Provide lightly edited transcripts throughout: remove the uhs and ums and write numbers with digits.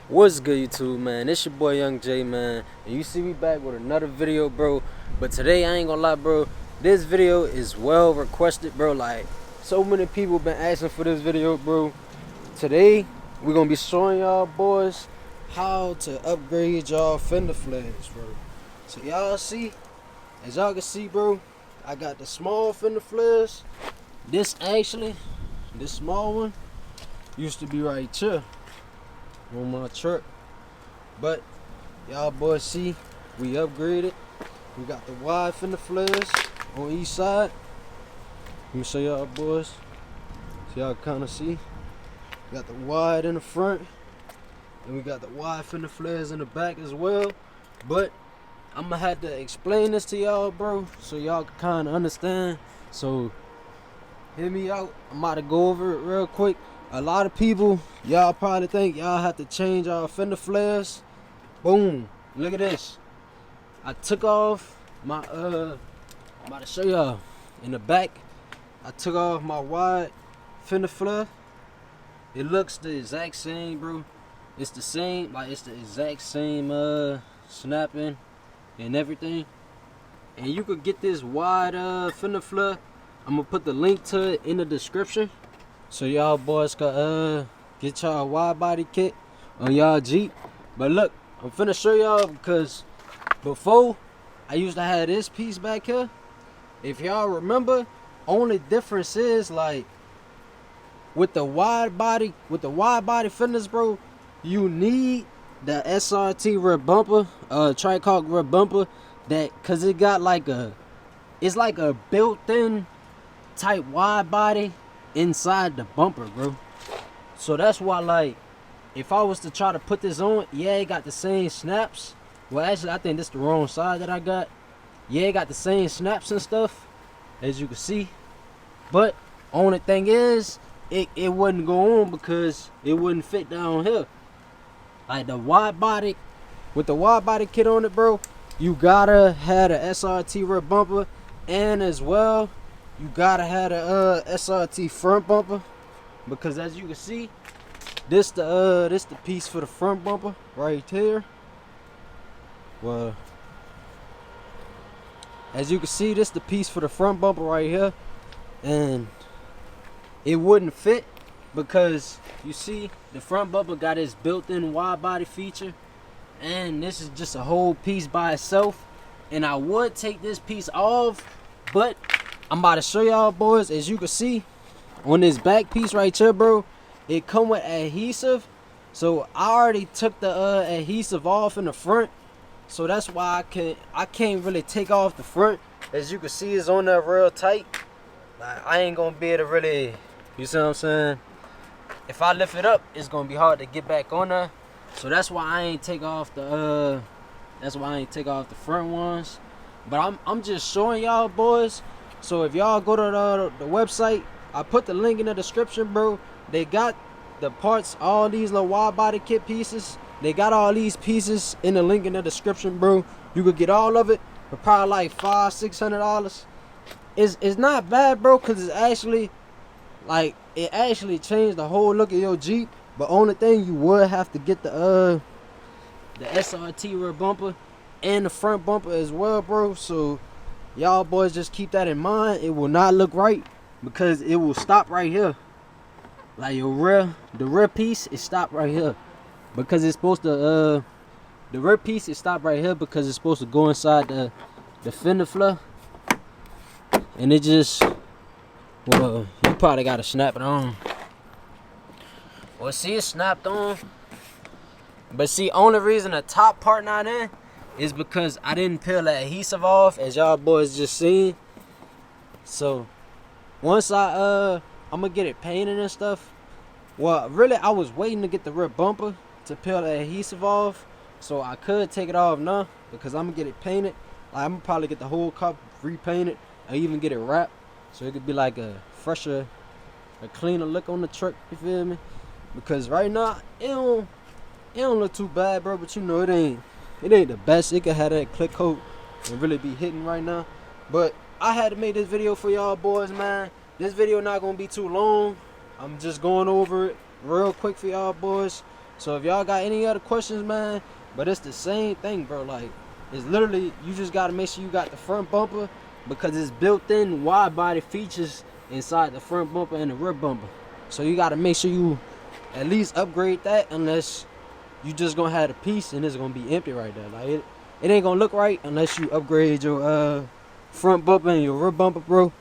What's good, YouTube, man? It's your boy Young J, man, and you see me back with another video, bro. But today, I ain't gonna lie, bro, this video is well requested, bro. Like, so many people been asking for this video, bro. Today we're gonna be showing y'all boys how to upgrade y'all fender flares, bro. So y'all see, as y'all can see, bro, I got the small fender flares. This small one used to be right here on my truck, but y'all boys see we upgraded. We got the wide fender flares on each side. Let me show y'all boys so y'all kind of see. We got the wide in the front and we got the wide fender flares in the back as well. But I'm gonna have to explain this to y'all, bro, so y'all can kind of understand. So hear me out. I'm about to go over it real quick. A lot of people, y'all probably think y'all have to change our fender flares. Boom, look at this. I took off my I'm about to show y'all in the back. I took off my wide fender flare. It looks the exact same, bro. It's the same, like it's the exact same snapping and everything. And you could get this wide fender flare. I'm gonna put the link to it in the description, so y'all boys can get y'all wide body kit on y'all Jeep. But look, I'm finna show y'all, because before I used to have this piece back here. If y'all remember, only difference is, like, with the wide body fenders, bro, you need the SRT rear bumper, tricock rear bumper, that, cause it got like it's like a built-in type wide body inside the bumper, bro. So that's why, like, if I was to try to put this on, yeah, it got the same snaps. Well, actually, I think this is the wrong side that I got. Yeah, it got the same snaps and stuff, as you can see. But only thing is, it wouldn't go on because it wouldn't fit down here. Like the wide body, with the wide body kit on it, bro, you gotta have the SRT rear bumper, and as well, you gotta have the SRT front bumper, because as you can see, this the piece for the front bumper right here. Well, as you can see, this the piece for the front bumper right here, and it wouldn't fit because you see the front bumper got its built-in wide body feature, and this is just a whole piece by itself. And I would take this piece off, but I'm about to show y'all boys. As you can see on this back piece right here, bro, it come with adhesive. So I already took the adhesive off in the front, so that's why I can't really take off the front. As you can see, it's on there real tight. Like, I ain't gonna be able to really, you see what I'm saying? If I lift it up, it's gonna be hard to get back on there. So that's why I ain't take off the front ones. But I'm just showing y'all boys. So if y'all go to the website, I put the link in the description, bro. They got the parts, all these little wide body kit pieces. They got all these pieces in the link in the description, bro. You could get all of it for probably like $500-600. It's not bad, bro, because it's actually, like, it actually changed the whole look of your Jeep. But only thing, you would have to get the SRT rear bumper and the front bumper as well, bro. So y'all boys just keep that in mind. It will not look right because it will stop right here. Like the rear piece is stopped right here because it's supposed to the rear piece is stopped right here because it's supposed to go inside the fender flare. And it just, well, you probably gotta snap it on. Well, see, it snapped on. But see, only reason the top part not in is because I didn't peel the adhesive off, as y'all boys just seen. So once I'm gonna get it painted and stuff. Well, really, I was waiting to get the rear bumper to peel the adhesive off, so I could take it off now because I'm gonna get it painted. Like, I'm gonna probably get the whole cup repainted or even get it wrapped, so it could be like a fresher, a cleaner look on the truck. You feel me? Because right now it don't look too bad, bro. But you know, it ain't the best. It could have that click coat and really be hitting right now. But I had to make this video for y'all boys, man. This video not gonna be too long. I'm just going over it real quick for y'all boys. So if y'all got any other questions, man, but it's the same thing, bro. Like, it's literally, you just gotta make sure you got the front bumper, because it's built-in wide body features inside the front bumper and the rear bumper. So you gotta make sure you at least upgrade that, unless you just gonna have the piece and it's gonna be empty right there. Like, it ain't gonna look right unless you upgrade your front bumper and your rear bumper, bro.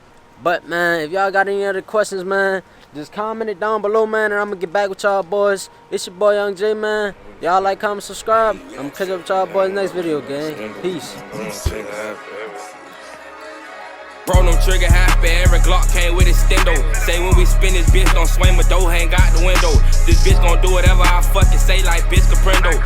But man, if y'all got any other questions, man, just comment it down below, man, and I'm gonna get back with y'all boys. It's your boy Young J, man. Y'all like, comment, subscribe. I'm gonna catch up with y'all boys next video, gang. Peace. Bro, them trigger happy, every Glock came with a stendo. Say when we spin this bitch, don't swing my dough, hang out the window. This bitch gon' do whatever I fucking say, like bitch Caprendo.